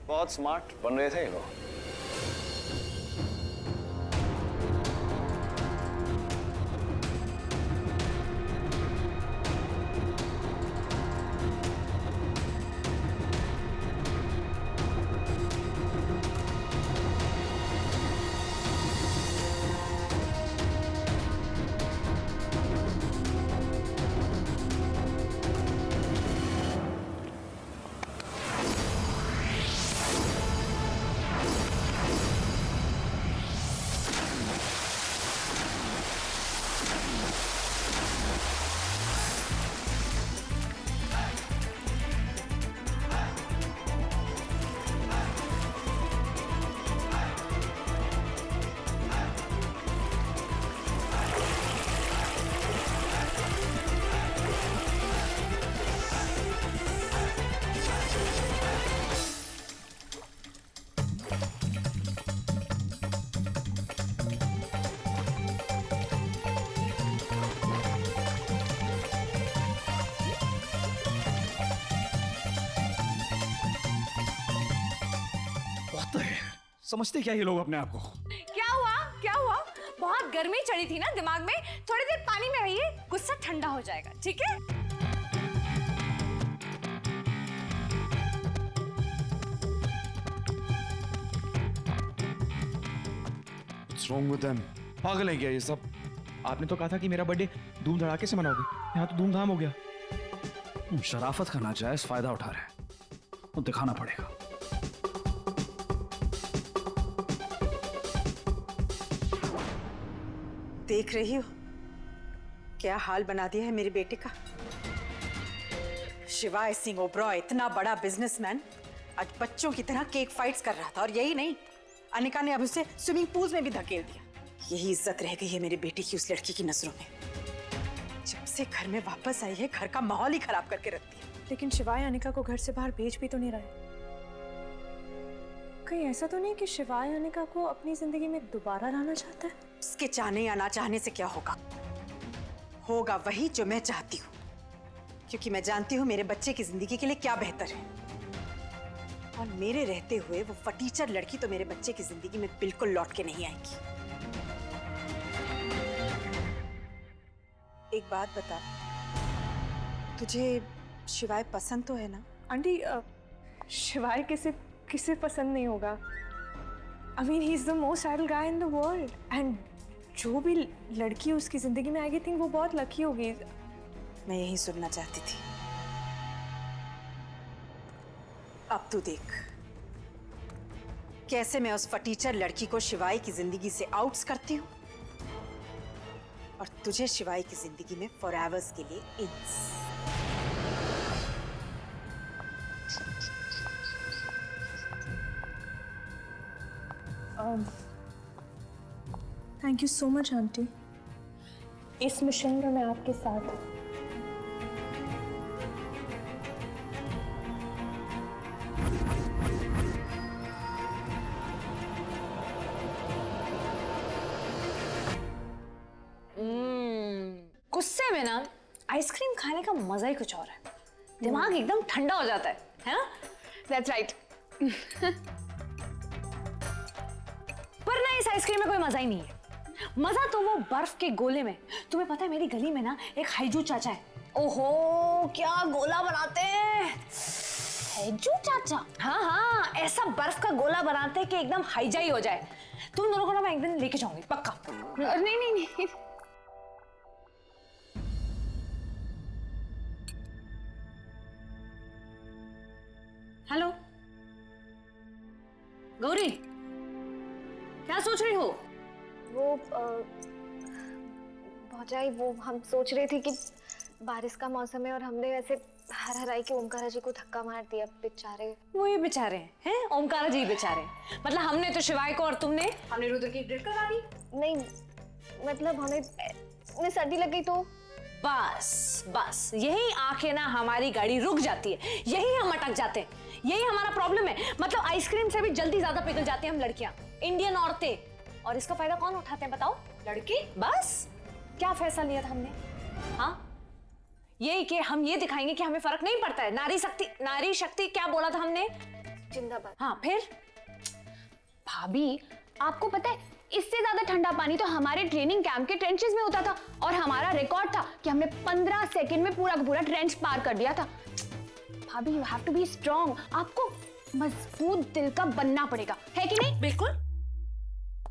बहुत स्मार्ट बन रहे थे ये लोग। समझते क्या ये लोग अपने आप को? क्या हुआ क्या हुआ? बहुत गर्मी चढ़ी थी ना दिमाग में, थोड़ी देर पानी में रहिए, गुस्सा ठंडा हो जाएगा, ठीक है? What's wrong with them? पागल है क्या ये सब? आपने तो कहा था कि मेरा बर्थडे धूम धड़ाके से मनाओगे, यहाँ तो धूमधाम हो गया। शराफत का नाजायज फायदा उठा रहे हैं, तो दिखाना पड़ेगा। देख रही हो क्या हाल बना दिया है मेरे बेटे का। शिवाय सिंह ओबरॉय इतना बड़ा बिजनेसमैन आज बच्चों की तरह केक फाइट्स कर रहा था, और यही नहीं, अनिका ने अब उसे स्विमिंग पूल में भी धकेल दिया। यही इज्जत रह गई है मेरे बेटे की उस लड़की की नजरों में। जब से घर में वापस आई है घर का माहौल ही खराब करके रख दिया। लेकिन शिवाय अनिका को घर से बाहर भेज भी तो नहीं रहे। कहीं ऐसा तो नहीं कि शिवाय अनिका को अपनी जिंदगी में दोबारा लाना चाहता है? उसके चाहने या ना चाहने से क्या होगा, होगा वही जो मैं चाहती हूँ, क्योंकि मैं जानती हूँ मेरे बच्चे की जिंदगी के लिए क्या बेहतर है। और मेरे रहते हुए वो फटीचर लड़की तो मेरे बच्चे की जिंदगी में बिल्कुल लौट के नहीं आएगी। एक बात बता, तुझे शिवाय पसंद तो है ना? आंटी, शिवाय किसे पसंद नहीं होगा? I mean, he's the most idle guy in the world. And जो भी लड़की उसकी जिंदगी में आएगी, think वो बहुत लकी होगी। मैं यही सुनना चाहती थी। अब तू देख कैसे मैं उस फटीचर लड़की को शिवाय की जिंदगी से आउट्स करती हूँ, और तुझे शिवाय की जिंदगी में फॉरएवर्स के लिए इन्स। Thank you so much auntie, इस मिशन में मैं आपके साथ हूँ। गुस्से में ना आइसक्रीम खाने का मजा ही कुछ और है, दिमाग एकदम ठंडा हो जाता है ना? That's right. पर ना इस आइसक्रीम में कोई मजा ही नहीं है। मजा तो वो बर्फ के गोले में। तुम्हें पता है मेरी गली में ना एक हाइजू चाचा है, ओहो क्या गोला बनाते हैं। हाइजू चाचा? हाँ हाँ, ऐसा बर्फ का गोला बनाते हैं कि एकदम हाइजा ही हो जाए। तुम दोनों को ना मैं एक दिन लेके जाऊंगी पक्का। नहीं नहीं नहीं, हेलो गौरी, क्या सोच रही हो? वो भौजाई, वो हम सोच रहे थे कि बारिश का मौसम है और हमने वैसे हर हराई के ओमकारा जी को धक्का मार दिया, बेचारे। वो ये बेचारे हैं? ओमकारा जी बेचारे? मतलब हमने तो शिवाय को और तुमने रुद्र की डेट करवा दी। नहीं मतलब हमें सर्दी लग गई तो। बस बस यही आंखें ना हमारी गाड़ी रुक जाती है, यही हम अटक जाते हैं, यही हमारा प्रॉब्लम है। मतलब आइसक्रीम से भी जल्दी ज्यादा पिघल जाते हैं हम लड़कियां, इंडियन औरतें। और इसका फायदा कौन उठाते हैं बताओ? लड़की। बस क्या फैसला लिया था हमने? हाँ यही कि हम ये दिखाएंगे कि हमें फर्क नहीं पड़ता है। नारी शक्ति क्या बोला था हमने? जिंदाबाद। हाँ फिर भाभी, आपको पता है इससे ज्यादा ठंडा पानी तो हमारे ट्रेनिंग कैंप के ट्रेंचेस में होता था, और हमारा रिकॉर्ड था कि हमने 15 सेकंड में पूरा का पूरा ट्रेंच पार कर दिया था। भाभी, you have to be strong. आपको मजबूत दिल का बनना पड़ेगा, है कि नहीं? बिल्कुल।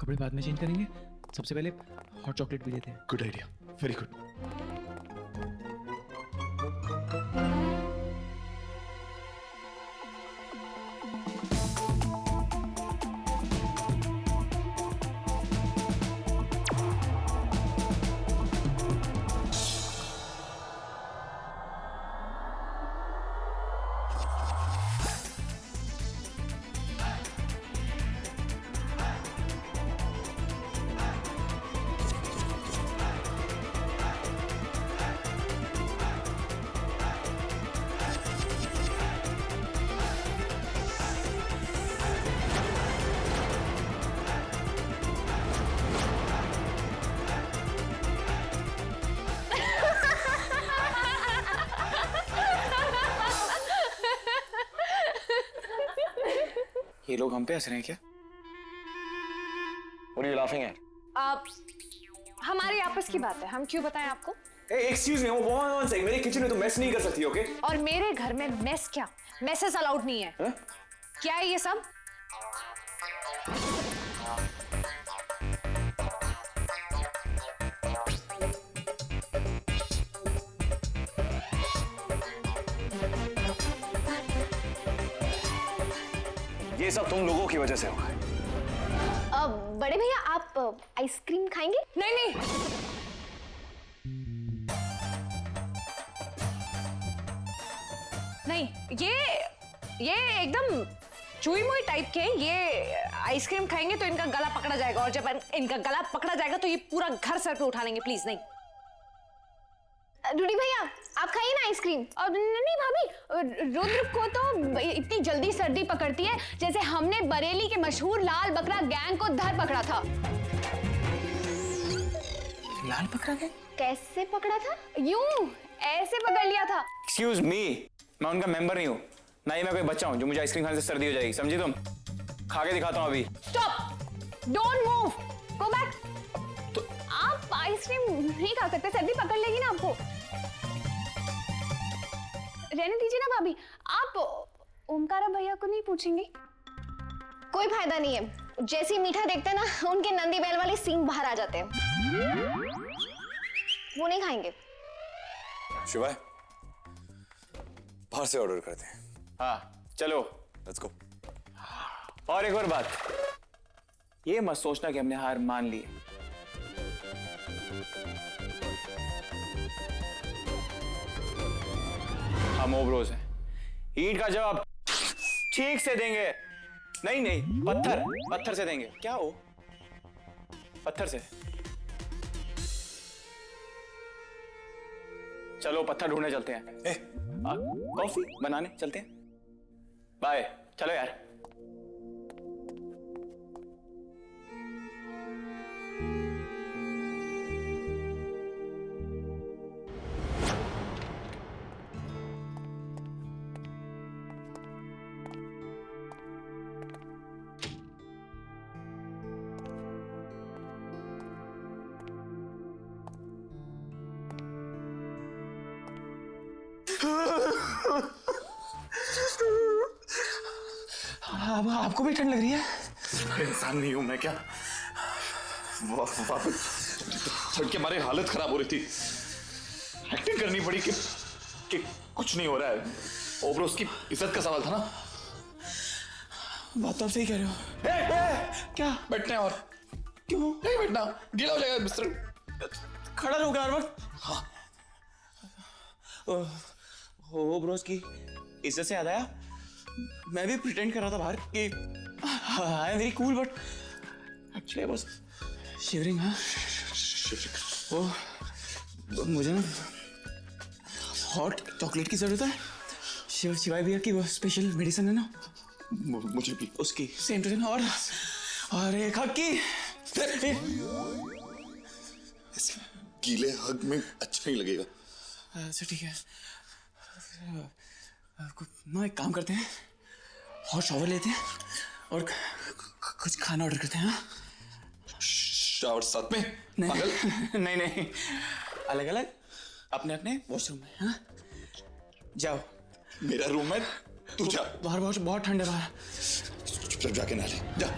कपड़े बाद में चेंज करेंगे, सबसे पहले हॉट चॉकलेट भी देते हैं। Good idea, very good. ये लोग हम पे हंस रहे हैं क्या? What are you laughing at? आप, हमारी आपस की बात है, हम क्यों बताएं आपको? Excuse me, one second, मेरे किचन में तो मेस नहीं कर सकती, ओके? और मेरे घर में मेस क्या, मैसेज अलाउड नहीं है। हाँ? क्या है ये सब? ये सब तुम लोगों की वजह से हुआ है। बड़े भैया आप आइसक्रीम खाएंगे? नहीं नहीं, नहीं, ये एकदम चुई मुई टाइप के। ये आइसक्रीम खाएंगे तो इनका गला पकड़ा जाएगा, और जब इनका गला पकड़ा जाएगा तो ये पूरा घर सर पे उठा लेंगे। प्लीज नहीं। रूडी भैया आप खाइए ना आइसक्रीम। और नहीं भाभी, रुद्र को तो इतनी जल्दी सर्दी पकड़ती है जैसे हमने बरेली के मशहूर लाल बकरा गैंग को धर पकड़ा था। लाल पकड़ा गया? कैसे पकड़ा था? यूं ऐसे पकड़ लिया था। एक्सक्यूज मी, मैं उनका मेंबर नहीं हूँ, ना ही मैं कोई बच्चा हूँ जो मुझे आइसक्रीम खाने से सर्दी हो जाएगी, समझी तुम? खा के दिखाता हूँ अभी। Stop, don't move, go back. तो आप आइसक्रीम नहीं खा सकते, सर्दी पकड़ लेगी ना आपको। रहने दीजिए ना भाभी। आप ओमकारा भैया को नहीं पूछेंगे? कोई फायदा नहीं है, जैसे ही मीठा देखते हैं ना उनके नंदी बैल वाले सींग बाहर आ जाते हैं। वो नहीं खाएंगे। शिवाय, बाहर से ऑर्डर करते हैं। हाँ चलो, लेट्स गो। और एक और बात, ये मत सोचना कि हमने हार मान ली है। हम ओब्रोज हैं, ईंट का जवाब ठीक से देंगे। नहीं नहीं, पत्थर से देंगे। क्या हो? पत्थर से। चलो पत्थर ढूंढने चलते हैं। कॉफी बनाने चलते हैं। बाय, चलो यार। अब आपको भी ठंड लग रही है? इंसान नहीं हूं मैं क्या? वापस ठंड के मारे हालत खराब हो रही थी। एक्टिंग करनी पड़ी कि कुछ नहीं हो रहा है। ओब्रोस की इज्जत का सवाल था ना। बात तो आप सही कह रहे हो। क्या? बैठने और क्यों? नहीं बैठना, गीला हो जाएगा बिस्तर। खड़ा रहोगे हर वक्त? हाँ। ओब्रोस की इज्जत से याद आया, मैं भी प्रिटेंड कर रहा था बाहर कि I am very cool, but actually I was shivering. हाँ, वो मुझे ना हॉट चॉकलेट की जरूरत है। शिवाय भैया की वो स्पेशल मेडिसिन है ना, मुझे भी उसकी सेम टू सेम। और एक हक की। गीले हग में अच्छा नहीं लगेगा। अच्छा ठीक है, ना एक काम करते हैं, और शॉवर लेते हैं और कुछ खाना ऑर्डर करते हैं। हाँ शावर साथ में? नहीं पागल? नहीं नहीं, अलग अलग अपने अपने वॉशरूम में। हाँ जाओ। मेरा रूम है, तू जा। बाहर बहुत बहुत ठंड है बाहर। चुपचाप जाके नहा ले, जा।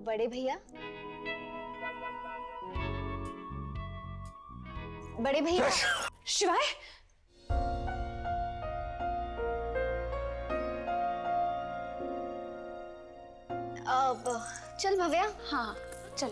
बड़े भैया, बड़े भैया। शिवाय, अब चल भव्या। हाँ चल।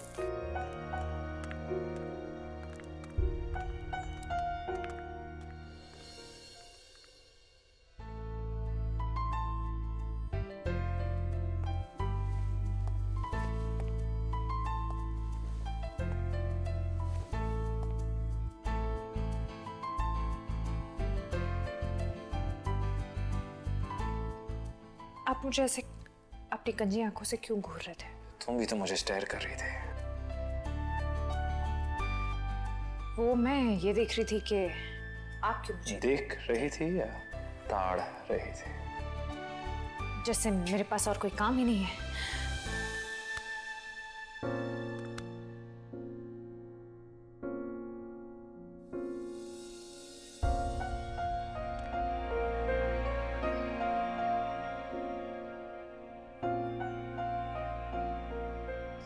आप मुझे ऐसे अपनी गंजी आंखों से क्यों घूर रहे थे? तुम भी तो मुझे स्टेयर कर रही थी। वो मैं ये देख रही थी कि आप क्यों मुझे देख रही थी या ताड़ रही थी? जैसे मेरे पास और कोई काम ही नहीं है।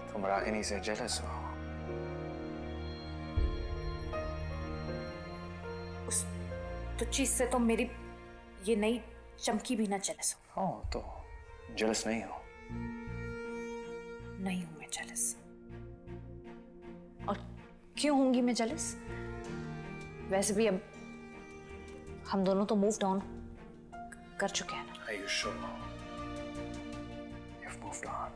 तुम रागिनी से जेलस हो? उस तो चीज से तो मेरी ये नई चमकी भी ना जेलस हो। हाँ तो जेलस नहीं हो? नहीं हूं मैं जेलस। और क्यों होंगी मैं जेलस? वैसे भी अब हम दोनों तो मूव्ड ऑन कर चुके हैं ना। Are you sure? You've moved on.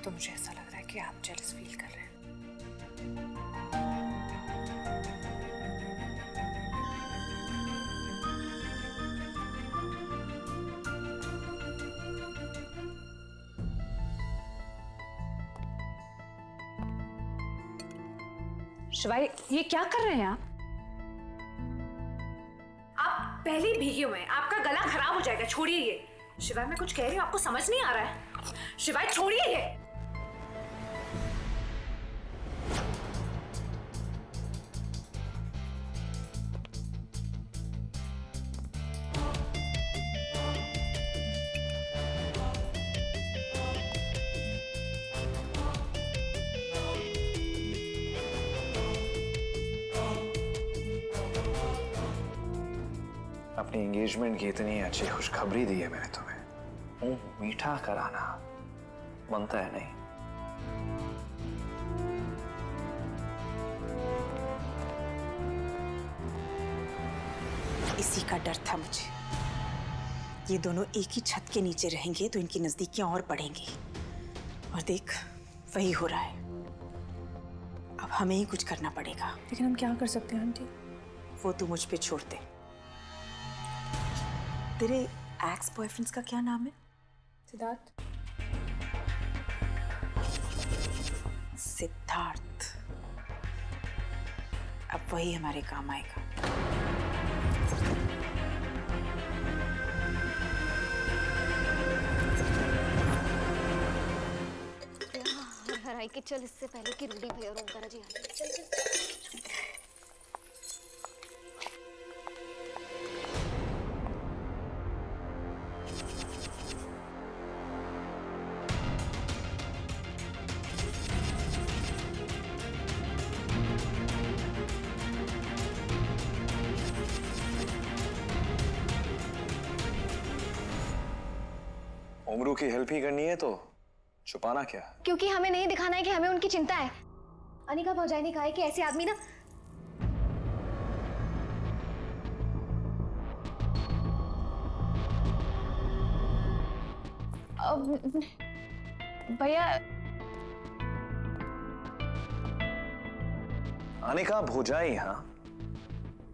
तो मुझे ऐसा लग रहा है कि आप जेलस फील कर रहे हैं। शिवाय, ये क्या कर रहे हैं आप? आप पहले ही भीगे हुए हैं, आपका गला खराब हो जाएगा। छोड़िए ये। शिवाय, मैं कुछ कह रही हूँ, आपको समझ नहीं आ रहा है? शिवाय छोड़िए ये। अपनी एंगेजमेंट की इतनी अच्छी खुशखबरी दी है मैंने तुम्हें, मुंह मीठा कराना बनता है नहीं? इसी का डर था मुझे। ये दोनों एक ही छत के नीचे रहेंगे तो इनकी नजदीकियां और बढ़ेंगी। और देख, वही हो रहा है। अब हमें ही कुछ करना पड़ेगा। लेकिन हम क्या कर सकते हैं आंटी? वो तू मुझ पे छोड़ दे। तेरे एक्स बॉयफ्रेंड्स का क्या नाम है? सिद्धार्थ। सिद्धार्थ। अब वही हमारे काम आएगा। हराई के चल, इससे पहले कि रूडी भैया और ओंकारा जी आ जाए। चल चल। उमरू की हेल्प ही करनी है तो छुपाना क्या? क्योंकि हमें नहीं दिखाना है कि हमें उनकी चिंता है। अनिका भौजाई ने कहा है कि ऐसे आदमी ना भैया अनिका भोजाई, हाँ?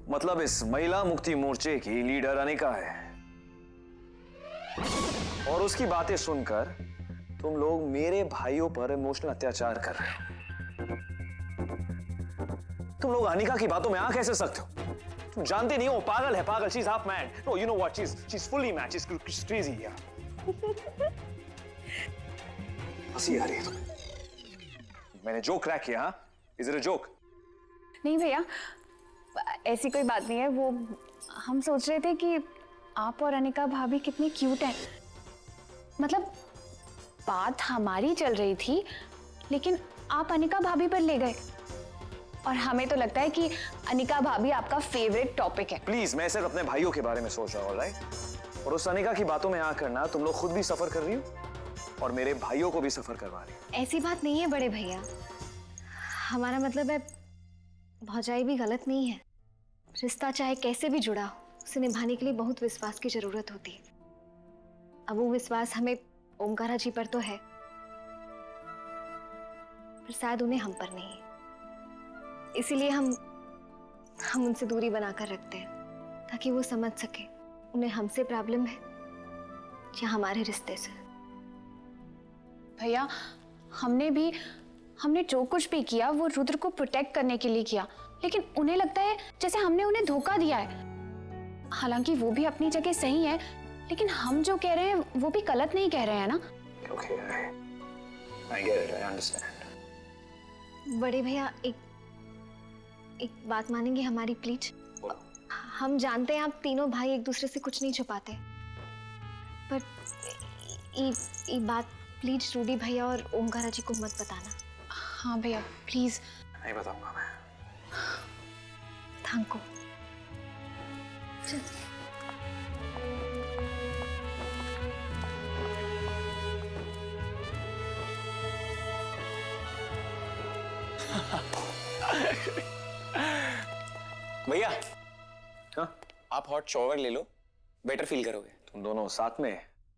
मतलब इस महिला मुक्ति मोर्चे की लीडर अनिका है, और उसकी बातें सुनकर तुम लोग मेरे भाइयों पर इमोशनल अत्याचार कर रहे हो। तुम लोग अनिका की बातों में आ कैसे सकते हो? तुम जानते नहीं हो, पागल है, पागल। She is half mad. No, you know what, she is fully mad. She is crazy यार। हंसी आ रही है तुम्हें? मैंने जोक क्रैक किया, हाँ? Is it a joke? नहीं भैया, ऐसी कोई बात नहीं है। वो हम सोच रहे थे कि आप और अनिका भाभी कितनी क्यूट है। मतलब बात हमारी चल रही थी, लेकिन आप अनिका भाभी पर ले गए, और हमें तो लगता है कि अनिका भाभी आपका फेवरेट टॉपिक है। प्लीज, मैं सिर्फ अपने भाइयों के बारे में सोच रहा हूँ, राइट? और उस अनिका की बातों में आकर ना तुम लोग खुद भी सफर कर रही हो और मेरे भाइयों को भी सफर करवा रही हो। ऐसी बात नहीं है बड़े भैया, हमारा मतलब है भौजाई भी गलत नहीं है। रिश्ता चाहे कैसे भी जुड़ा हो, उसे निभाने के लिए बहुत विश्वास की जरूरत होती है। अब वो विश्वास हमें ओमकारा जी पर तो है, पर शायद उन्हें हम पर नहीं। इसीलिए हम उनसे दूरी बनाकर रखते हैं, ताकि वो समझ सके उन्हें हमसे प्रॉब्लम है या हमारे रिश्ते से। भैया, हमने जो कुछ भी किया वो रुद्र को प्रोटेक्ट करने के लिए किया, लेकिन उन्हें लगता है जैसे हमने उन्हें धोखा दिया है। हालांकि वो भी अपनी जगह सही है, लेकिन हम जो कह रहे हैं वो भी गलत नहीं कह रहे हैं ना। Okay, I get it, I understand. बड़े भैया, एक बात मानेंगे हमारी प्लीज? हम जानते हैं आप तीनों भाई एक दूसरे से कुछ नहीं छुपाते, पर ये बात प्लीज रूडी भैया और ओमकारा जी को मत बताना। हाँ भैया, प्लीज। नहीं बताऊंगा मैं। Thank you. भैया, हाँ? आप हॉट शॉवर ले लो, बेटर फील करोगे। तुम दोनों साथ में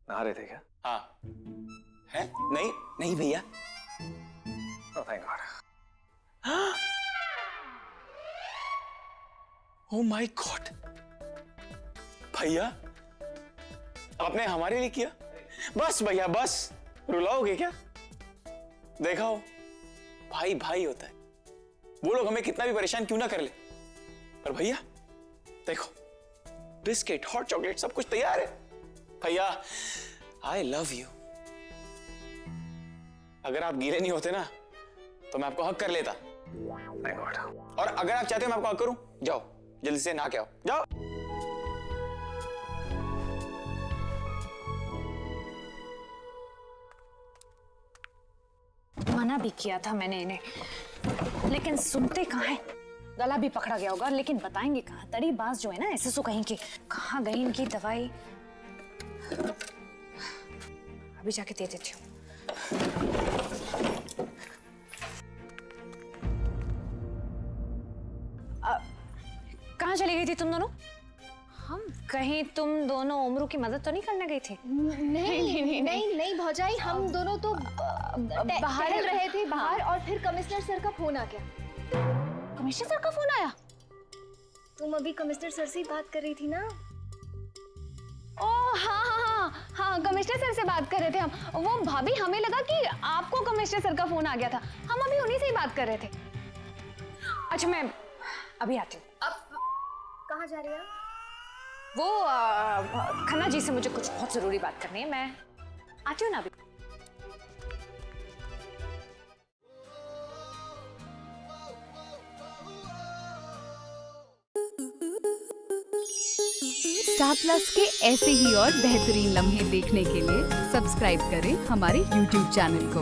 नहा रहे थे क्या? हाँ। है? नहीं नहीं भैया। Oh, thank God. Oh my God! भैया, आपने हमारे लिए किया? बस भैया बस, रुलाओगे क्या? देखा हो, भाई भाई होता है। वो लोग हमें कितना भी परेशान क्यों ना कर ले, पर भैया देखो, बिस्किट, हॉट चॉकलेट सब कुछ तैयार है। भैया, आई लव यू। अगर आप गीले नहीं होते ना, तो मैं आपको हक कर लेता। Thank God. और अगर आप चाहते हो मैं आपको हक करूं, जाओ जल्दी से नहा के आओ, जाओ। मना भी किया था मैंने इन्हें, लेकिन सुनते कहाँ है। गला भी पकड़ा गया होगा, लेकिन बताएंगे कहाँ। तड़ी बाज जो है ना, ऐसे सो कहीं की, कहाँ गई इनकी दवाई? अभी जाके दे देती हूँ। कहाँ चली गई थी तुम दोनों? हम कहीं तुम दोनों उमरू की मदद तो नहीं करने गई थी? नहीं भौजाई, हम दोनों तो बाहर रहे थे बाहर, और फिर कमिश्नर सर का फोन आ गया। कमिश्नर सर का फोन आया? तुम अभी कमिश्नर सर से ही बात कर रही थी ना? ओह हाँ, कमिश्नर सर से बात कर रहे थे हम। वो भाभी, हमें लगा कि आपको कमिश्नर सर का फोन आ गया था। हम अभी उन्हीं से ही बात कर रहे थे। अच्छा, मैं अभी आती हूँ। अब कहाँ जा रही है? वो खन्ना जी से मुझे कुछ बहुत जरूरी बात करनी है। मैं आती हूँ ना अभी। स्टार प्लस के ऐसे ही और बेहतरीन लम्हे देखने के लिए सब्सक्राइब करें हमारे YouTube चैनल को।